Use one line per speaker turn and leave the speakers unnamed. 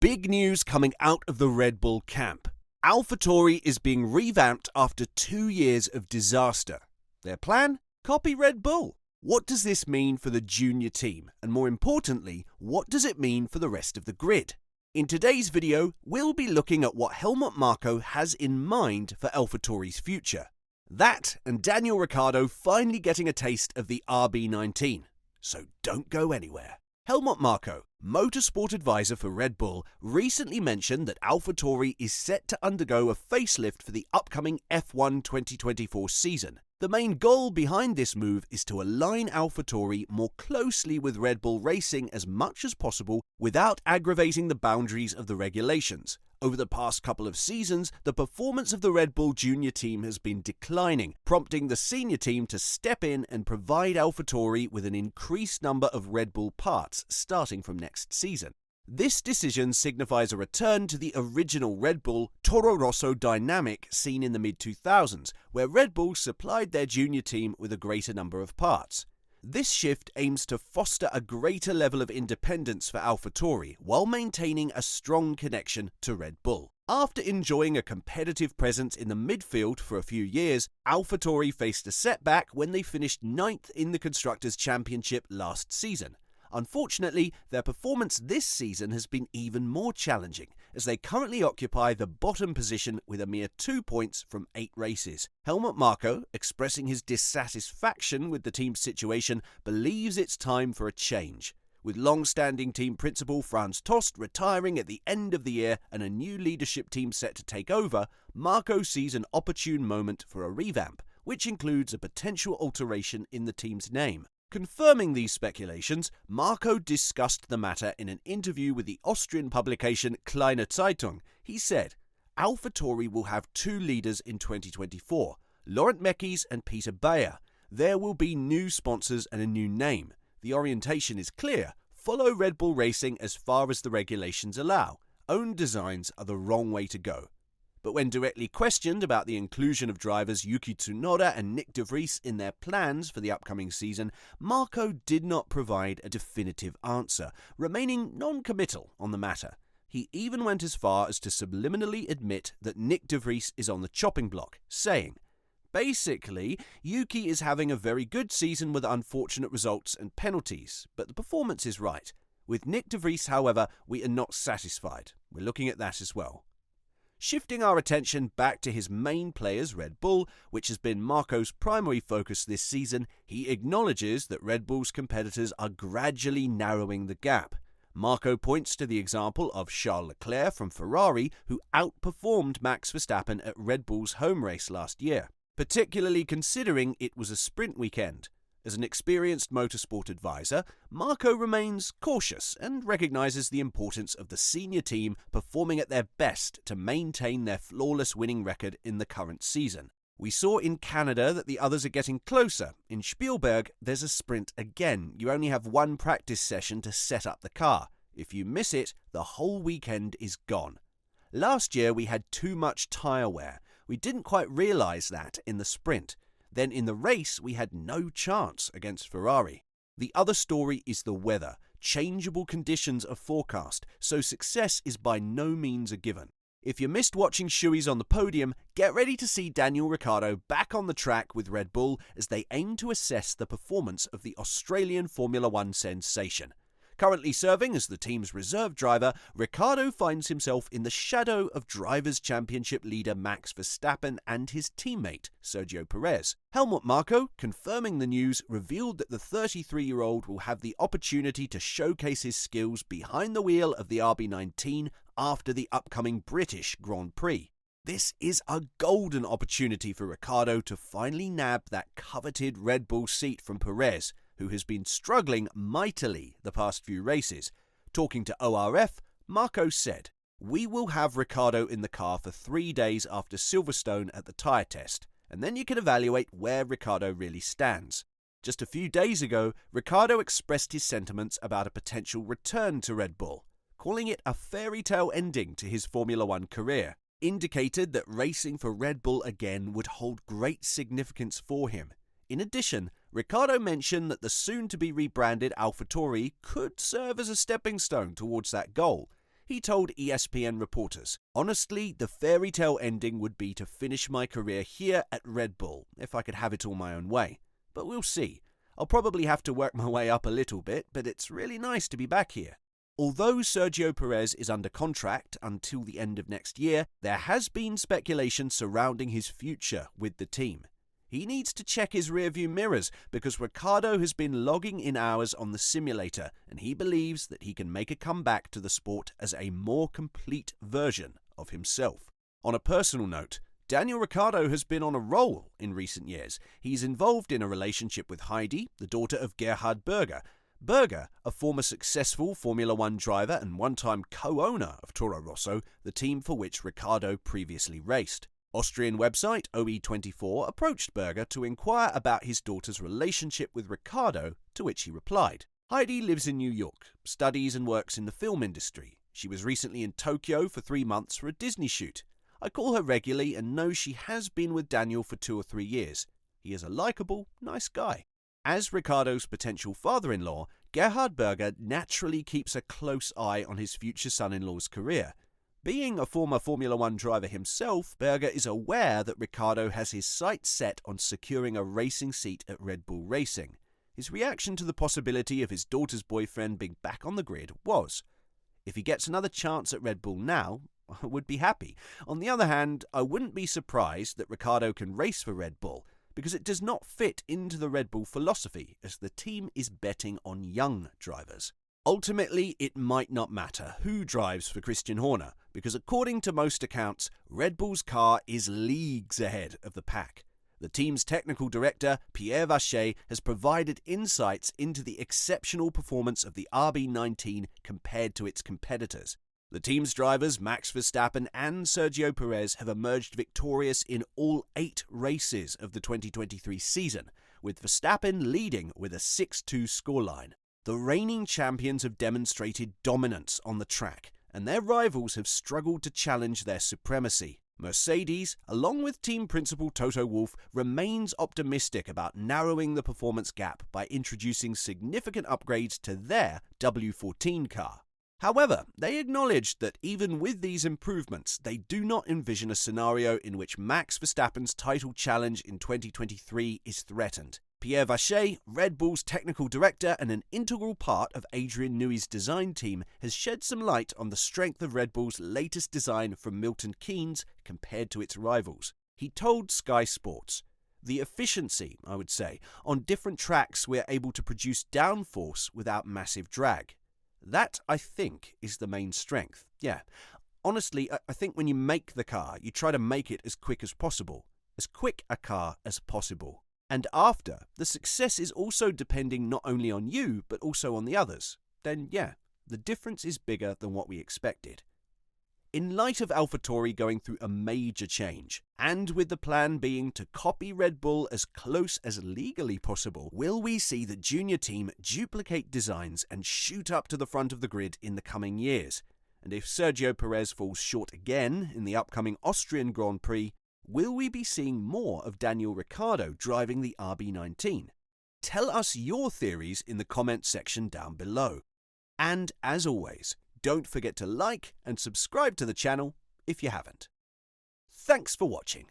Big news coming out of the Red Bull camp. AlphaTauri is being revamped after 2 years of disaster. Their plan? Copy Red Bull. What does this mean for the junior team? And more importantly, what does it mean for the rest of the grid? In today's video, we'll be looking at what Helmut Marko has in mind for AlphaTauri's future. That and Daniel Ricciardo finally getting a taste of the RB19. So don't go anywhere. Helmut Marko, motorsport advisor for Red Bull, recently mentioned that AlphaTauri is set to undergo a facelift for the upcoming F1 2024 season. The main goal behind this move is to align AlphaTauri more closely with Red Bull Racing as much as possible without aggravating the boundaries of the regulations. Over the past couple of seasons, the performance of the Red Bull junior team has been declining, prompting the senior team to step in and provide AlphaTauri with an increased number of Red Bull parts starting from next season. This decision signifies a return to the original Red Bull Toro Rosso dynamic seen in the mid-2000s, where Red Bull supplied their junior team with a greater number of parts. This shift aims to foster a greater level of independence for AlphaTauri while maintaining a strong connection to Red Bull. After enjoying a competitive presence in the midfield for a few years, AlphaTauri faced a setback when they finished 9th in the Constructors' Championship last season. Unfortunately, their performance this season has been even more challenging, as they currently occupy the bottom position with a mere 2 points from 8 races. Helmut Marko, expressing his dissatisfaction with the team's situation, believes it's time for a change. With long-standing team principal Franz Tost retiring at the end of the year and a new leadership team set to take over, Marko sees an opportune moment for a revamp, which includes a potential alteration in the team's name. Confirming these speculations, Marko discussed the matter in an interview with the Austrian publication Kleine Zeitung. He said, "AlphaTauri will have 2 leaders in 2024, Laurent Mekies and Peter Bayer. There will be new sponsors and a new name. The orientation is clear. Follow Red Bull Racing as far as the regulations allow. Own designs are the wrong way to go." But when directly questioned about the inclusion of drivers Yuki Tsunoda and Nick de Vries in their plans for the upcoming season, Marko did not provide a definitive answer, remaining non-committal on the matter. He even went as far as to subliminally admit that Nick de Vries is on the chopping block, saying, "Basically, Yuki is having a very good season with unfortunate results and penalties, but the performance is right. With Nick de Vries, however, we are not satisfied. We're looking at that as well." Shifting our attention back to his main players, Red Bull, which has been Marko's primary focus this season, he acknowledges that Red Bull's competitors are gradually narrowing the gap. Marko points to the example of Charles Leclerc from Ferrari, who outperformed Max Verstappen at Red Bull's home race last year, particularly considering it was a sprint weekend. As an experienced motorsport advisor, Marko remains cautious and recognizes the importance of the senior team performing at their best to maintain their flawless winning record in the current season. We saw in Canada that the others are getting closer. In Spielberg, there's a sprint again. You only have 1 practice session to set up the car. If you miss it, the whole weekend is gone. Last year, we had too much tyre wear. We didn't quite realize that in the sprint. Then in the race, we had no chance against Ferrari. The other story is the weather. Changeable conditions are forecast, so success is by no means a given. If you missed watching Shoeies on the podium, get ready to see Daniel Ricciardo back on the track with Red Bull as they aim to assess the performance of the Australian Formula One sensation. Currently serving as the team's reserve driver, Ricciardo finds himself in the shadow of Drivers' Championship leader Max Verstappen and his teammate, Sergio Perez. Helmut Marko, confirming the news, revealed that the 33-year-old will have the opportunity to showcase his skills behind the wheel of the RB19 after the upcoming British Grand Prix. This is a golden opportunity for Ricciardo to finally nab that coveted Red Bull seat from Perez, who has been struggling mightily the past few races. Talking to ORF, Marko said, "We will have Ricciardo in the car for 3 days after Silverstone at the tyre test, and then you can evaluate where Ricciardo really stands." Just a few days ago, Ricciardo expressed his sentiments about a potential return to Red Bull, calling it a fairy tale ending to his Formula One career, indicated that racing for Red Bull again would hold great significance for him. In addition, Ricciardo mentioned that the soon-to-be rebranded AlphaTauri could serve as a stepping stone towards that goal. He told ESPN reporters, "Honestly, the fairy tale ending would be to finish my career here at Red Bull, if I could have it all my own way. But we'll see. I'll probably have to work my way up a little bit, but it's really nice to be back here." Although Sergio Perez is under contract until the end of next year, there has been speculation surrounding his future with the team. He needs to check his rearview mirrors because Ricciardo has been logging in hours on the simulator, and he believes that he can make a comeback to the sport as a more complete version of himself. On a personal note, Daniel Ricciardo has been on a roll in recent years. He's involved in a relationship with Heidi, the daughter of Gerhard Berger. Berger, a former successful Formula One driver and one-time co-owner of Toro Rosso, the team for which Ricciardo previously raced. Austrian website OE24 approached Berger to inquire about his daughter's relationship with Ricciardo, to which he replied, "Heidi lives in New York, studies and works in the film industry. She was recently in Tokyo for 3 months for a Disney shoot. I call her regularly and know she has been with Daniel for 2 or 3 years. He is a likeable, nice guy." As Ricciardo's potential father-in-law, Gerhard Berger naturally keeps a close eye on his future son-in-law's career. Being a former Formula One driver himself, Berger is aware that Ricciardo has his sights set on securing a racing seat at Red Bull Racing. His reaction to the possibility of his daughter's boyfriend being back on the grid was, "If he gets another chance at Red Bull now, I would be happy. On the other hand, I wouldn't be surprised that Ricciardo can race for Red Bull, because it does not fit into the Red Bull philosophy as the team is betting on young drivers." Ultimately, it might not matter who drives for Christian Horner, because according to most accounts, Red Bull's car is leagues ahead of the pack. The team's technical director, Pierre Vacher, has provided insights into the exceptional performance of the RB19 compared to its competitors. The team's drivers, Max Verstappen and Sergio Perez, have emerged victorious in all 8 races of the 2023 season, with Verstappen leading with a 6-2 scoreline. The reigning champions have demonstrated dominance on the track, and their rivals have struggled to challenge their supremacy. Mercedes, along with team principal Toto Wolff, remains optimistic about narrowing the performance gap by introducing significant upgrades to their W14 car. However, they acknowledge that even with these improvements, they do not envision a scenario in which Max Verstappen's title challenge in 2023 is threatened. Pierre Vacher, Red Bull's technical director and an integral part of Adrian Newey's design team, has shed some light on the strength of Red Bull's latest design from Milton Keynes compared to its rivals. He told Sky Sports, "The efficiency, I would say, on different tracks we're able to produce downforce without massive drag. That, I think, is the main strength. Yeah, honestly, I think when you make the car, you try to make it as quick as possible. As quick a car as possible. And after, the success is also depending not only on you, but also on the others. Then yeah, the difference is bigger than what we expected." In light of AlphaTauri going through a major change, and with the plan being to copy Red Bull as close as legally possible, will we see the junior team duplicate designs and shoot up to the front of the grid in the coming years? And if Sergio Perez falls short again in the upcoming Austrian Grand Prix, will we be seeing more of Daniel Ricciardo driving the RB19? Tell us your theories in the comments section down below. And as always, don't forget to like and subscribe to the channel if you haven't. Thanks for watching.